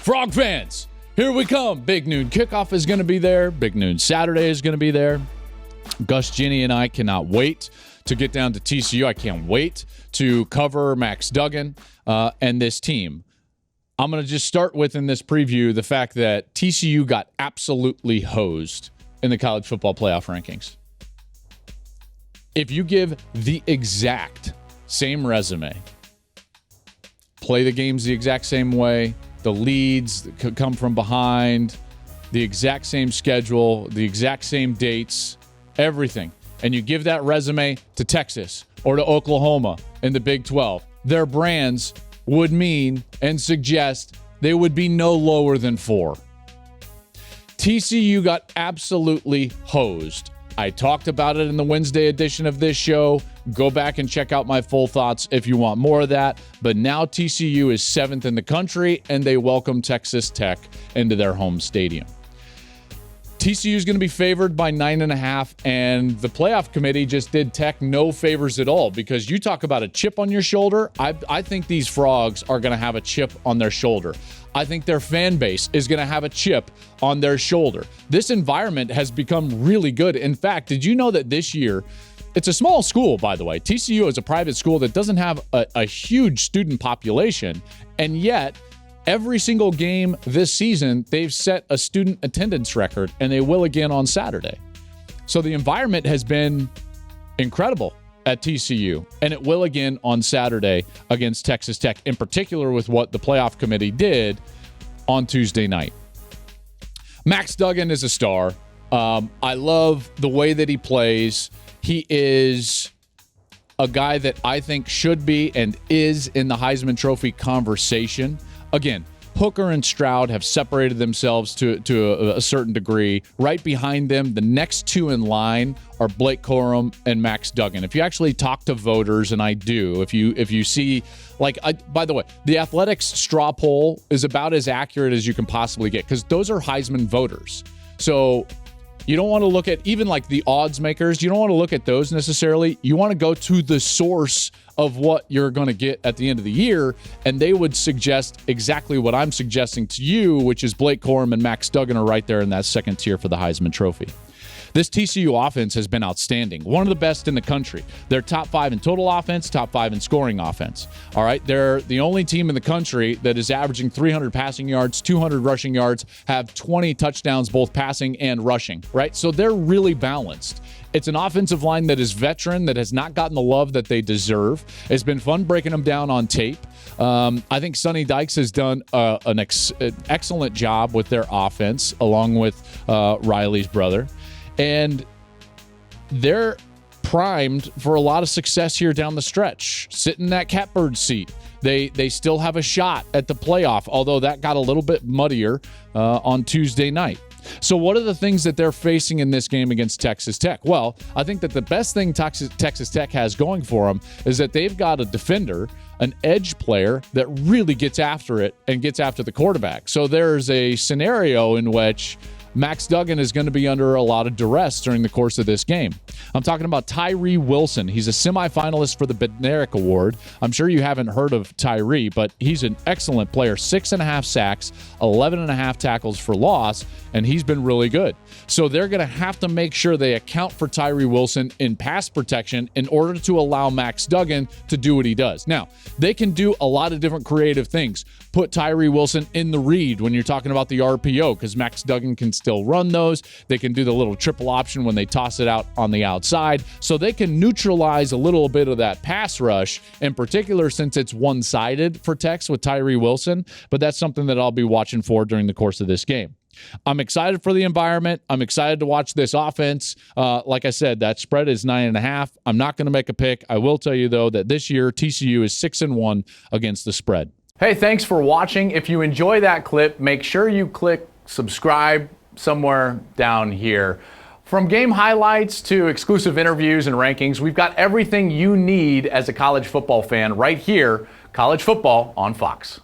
Frog fans, here we come. Big Noon Kickoff is going to be there. Big Noon Saturday is going to be there. Gus, Ginny, and I cannot wait to get down to TCU. I can't wait to cover Max Duggan and this team. I'm going to just start with, in this preview, the fact that TCU got absolutely hosed in the college football playoff rankings. If you give the exact same resume, play the games the exact same way, the leads that could come from behind, the exact same schedule, the exact same dates, everything, and you give that resume to Texas or to Oklahoma in the Big 12, their brands would mean and suggest they would be no lower than 4. TCU got absolutely hosed. I talked about it in the Wednesday edition of this show. Go back and check out my full thoughts if you want more of that. But now TCU is 7th in the country, and they welcome Texas Tech into their home stadium. TCU is going to be favored by 9.5, and the playoff committee just did Tech no favors at all, because you talk about a chip on your shoulder. I think these Frogs are going to have a chip on their shoulder. I think their fan base is going to have a chip on their shoulder. This environment has become really good. In fact, did you know that this year, it's a small school, by the way. TCU is a private school that doesn't have a huge student population, and yet every single game this season, they've set a student attendance record, and they will again on Saturday. So the environment has been incredible at TCU, and it will again on Saturday against Texas Tech, in particular with what the playoff committee did on Tuesday night. Max Duggan is a star. I love the way that he plays. He is a guy that I think should be and is in the Heisman Trophy conversation. Again, Hooker and Stroud have separated themselves to a certain degree. Right behind them, the next two in line are Blake Corum and Max Duggan. If you actually talk to voters, and I do, if you see, by the way, the Athletics straw poll is about as accurate as you can possibly get, because those are Heisman voters. So you don't want to look at even like the odds makers. You don't want to look at those necessarily. You want to go to the source of what you're going to get at the end of the year, and they would suggest exactly what I'm suggesting to you, which is Blake Corum and Max Duggan are right there in that second tier for the Heisman Trophy. This TCU offense has been outstanding. One of the best in the country. They're top 5 in total offense, top 5 in scoring offense. All right, they're the only team in the country that is averaging 300 passing yards, 200 rushing yards, have 20 touchdowns, both passing and rushing, right? So they're really balanced. It's an offensive line that is veteran, that has not gotten the love that they deserve. It's been fun breaking them down on tape. I think Sonny Dykes has done an excellent job with their offense, along with Riley's brother. And they're primed for a lot of success here down the stretch. Sit in that catbird seat. They still have a shot at the playoff, although that got a little bit muddier on Tuesday night. So what are the things that they're facing in this game against Texas Tech? Well, I think that the best thing Texas Tech has going for them is that they've got a defender, an edge player that really gets after it and gets after the quarterback. So there's a scenario in which Max Duggan is going to be under a lot of duress during the course of this game. I'm talking about Tyree Wilson. He's a semifinalist for the Bednarik Award. I'm sure you haven't heard of Tyree, but he's an excellent player. 6.5 sacks, 11.5 tackles for loss, and he's been really good. So they're going to have to make sure they account for Tyree Wilson in pass protection in order to allow Max Duggan to do what he does. Now, they can do a lot of different creative things. Put Tyree Wilson in the read when you're talking about the RPO, because Max Duggan can still run those. They can do the little triple option when they toss it out on the outside. So they can neutralize a little bit of that pass rush, in particular since it's one-sided for Tex with Tyree Wilson. But that's something that I'll be watching for during the course of this game. I'm excited for the environment. I'm excited to watch this offense. Like I said, that spread is 9.5. I'm not going to make a pick. I will tell you, though, that this year TCU is 6-1 against the spread. Hey, thanks for watching. If you enjoy that clip, make sure you click subscribe somewhere down here. From game highlights to exclusive interviews and rankings, we've got everything you need as a college football fan right here. College Football on Fox.